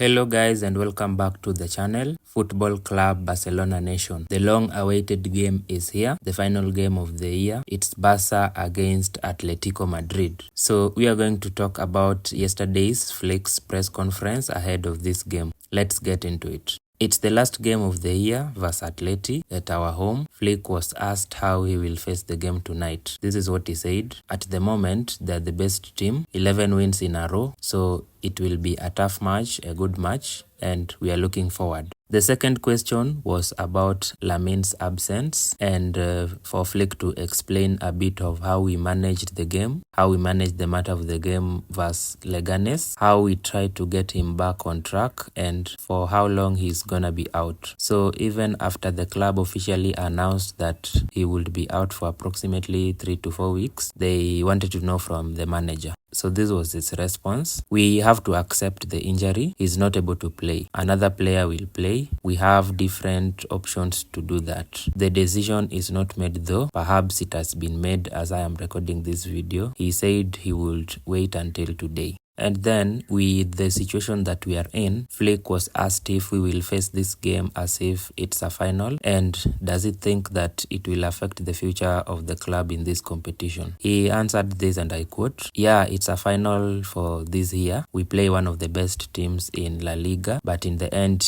Hello guys and welcome back to the channel. Football Club Barcelona Nation. The long-awaited game is here, the final game of the year. It's Barca against Atletico Madrid. So we are going to talk about yesterday's Flick's press conference ahead of this game. Let's get into it. It's the last game of the year versus Atleti at our home. Flick was asked how he will face the game tonight. This is what he said. At the moment, they're the best team, 11 wins in a row. So it will be a tough match, a good match, and we are looking forward. The second question was about Lamin's absence and for Flick to explain a bit of how we managed the game, how we managed the matter of the game versus Leganes, how we tried to get him back on track, and for how long he's gonna be out. So even after the club officially announced that he would be out for approximately 3 to 4 weeks, they wanted to know from the manager. So this was his response. We have to accept the injury. He's not able to play. Another player will play. We have different options to do that. The decision is not made though. Perhaps it has been made as I am recording this video. He said he would wait until today. And then, with the situation that we are in, Flick was asked if we will face this game as if it's a final, and does he think that it will affect the future of the club in this competition. He answered this and I quote, "Yeah, it's a final for this year. We play one of the best teams in LaLiga, but in the end,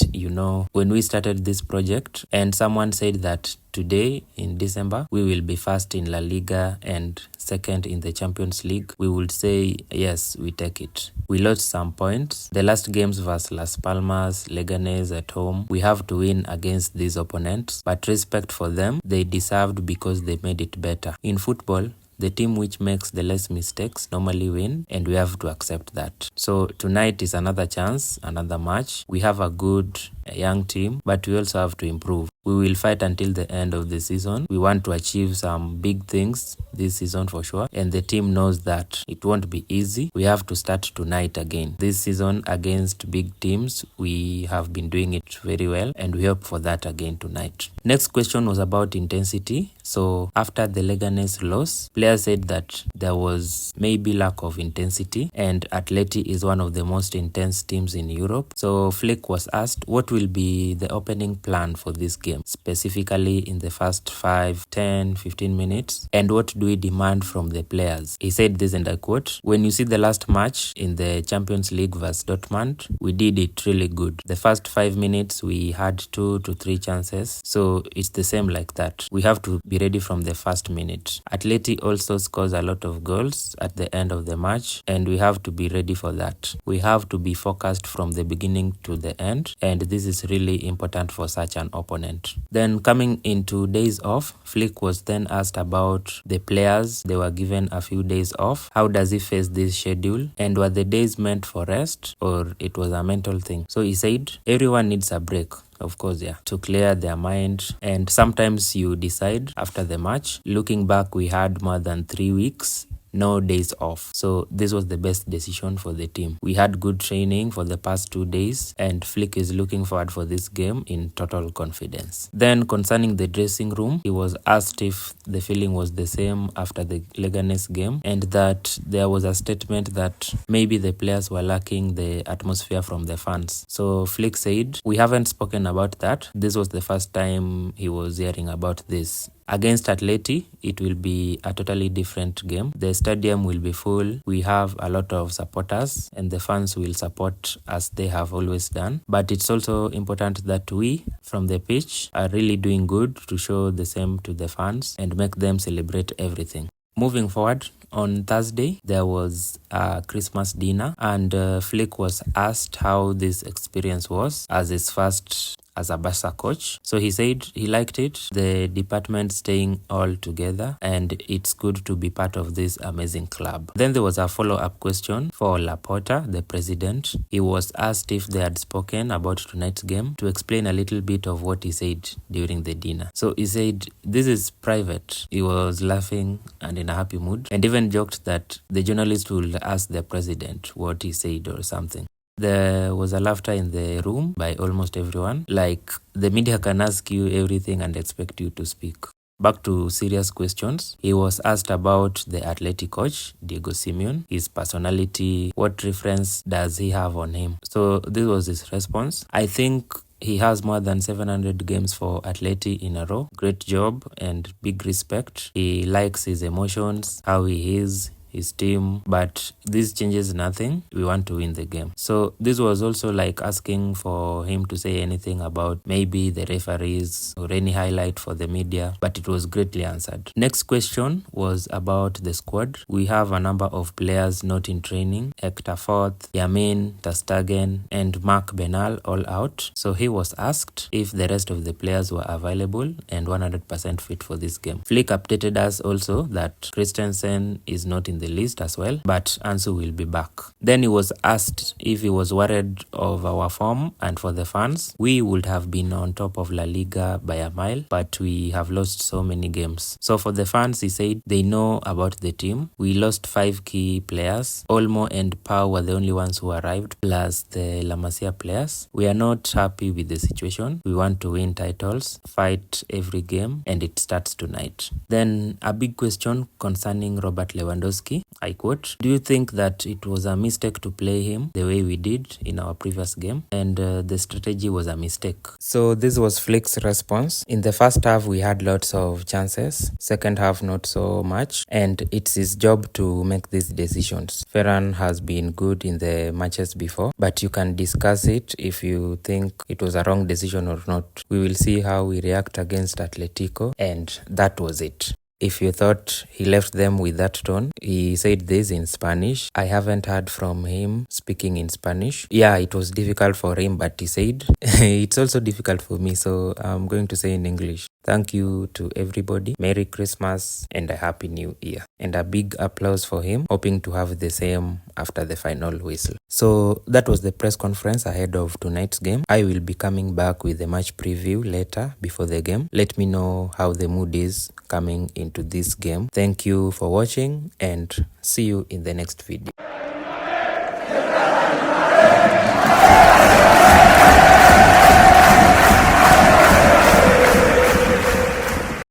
when we started this project and someone said that today in December, we will be first in La Liga and second in the Champions League, we would say, yes, we take it. We lost some points. The last games versus Las Palmas, Leganes at home, we have to win against these opponents, but respect for them, they deserved because they made it better. In football, the team which makes the less mistakes normally win, and we have to accept that. So tonight is another chance, another match. We have a good young team, but we also have to improve. We will fight until the end of the season. We want to achieve some big things this season for sure, and the team knows that it won't be easy. We have to start tonight again. This season against big teams, we have been doing it very well, and we hope for that again tonight." Next question was about intensity. So after the Leganes loss, players said that there was maybe lack of intensity, and Atleti is one of the most intense teams in Europe. So Flick was asked what will be the opening plan for this game, specifically in the first 5, 10, 15 minutes, and what do we demand from the players. He said this and I quote, "When you see the last match in the Champions League versus Dortmund, we did it really good. The first 5 minutes we had 2 to 3 chances, so it's the same like that. We have to be ready from the first minute. Atleti also scores a lot of goals at the end of the match, and we have to be ready for that. We have to be focused from the beginning to the end, and this is really important for such an opponent." Then coming into days off, Flick was then asked about the players. They were given a few days off. How does he face this schedule? And were the days meant for rest or it was a mental thing? So he said, everyone needs a break. Of course, yeah, to clear their mind. And sometimes you decide after the match. Looking back, we had more than 3 weeks. No days off. So this was the best decision for the team. We had good training for the past 2 days, and Flick is looking forward for this game in total confidence. Then concerning the dressing room, he was asked if the feeling was the same after the Leganes game, and that there was a statement that maybe the players were lacking the atmosphere from the fans. So Flick said, "We haven't spoken about that. This was the first time he was hearing about this. Against Atleti, it will be a totally different game. The stadium will be full. We have a lot of supporters, and the fans will support as they have always done. But it's also important that we, from the pitch, are really doing good to show the same to the fans and make them celebrate everything." Moving forward, on Thursday, there was a Christmas dinner, and Flick was asked how this experience was as his first as a Barca coach. So he said he liked it, the department staying all together, and it's good to be part of this amazing club. Then there was a follow-up question for Laporta, the president. He was asked if they had spoken about tonight's game to explain a little bit of what he said during the dinner. So he said, "This is private." He was laughing and in a happy mood, and even joked that the journalist would ask the president what he said or something. There was a laughter in the room by almost everyone. Like, the media can ask you everything and expect you to speak. Back to serious questions. He was asked about the Atletico coach, Diego Simeone, his personality, what reference does he have on him. So this was his response. I think he has more than 700 games for Atleti in a row. Great job and big respect. He likes his emotions, how he is, his team, but this changes nothing. We want to win the game. So this was also like asking for him to say anything about maybe the referees or any highlight for the media, but it was greatly answered. Next question was about the squad. We have a number of players not in training: Hector Fort, Yamin, Ter Stegen, and Mark Benal all out. So he was asked if the rest of the players were available and 100% fit for this game. Flick updated us also that Christensen is not in the list as well, but Ansu will be back. Then he was asked if he was worried of our form, and for the fans, we would have been on top of LaLiga by a mile, but we have lost so many games. So for the fans, he said they know about the team. We lost 5 key players. Olmo and Pau were the only ones who arrived, plus the La Masia players. We are not happy with the situation. We want to win titles, fight every game, and it starts tonight. Then a big question concerning Robert Lewandowski. I quote, "Do you think that it was a mistake to play him the way we did in our previous game, and the strategy was a mistake?" So this was Flick's response. In the first half, we had lots of chances. Second half, not so much. And it's his job to make these decisions. Ferran has been good in the matches before, but you can discuss it if you think it was a wrong decision or not. We will see how we react against Atletico, and that was it. If you thought he left them with that tone, he said this in Spanish. I haven't heard from him speaking in Spanish. Yeah, it was difficult for him, but he said, it's also difficult for me, so I'm going to say in English. Thank you to everybody. Merry Christmas and a Happy New Year. And a big applause for him, hoping to have the same after the final whistle. So that was the press conference ahead of tonight's game. I will be coming back with the match preview later before the game. Let me know how the mood is coming into this game. Thank you for watching and see you in the next video.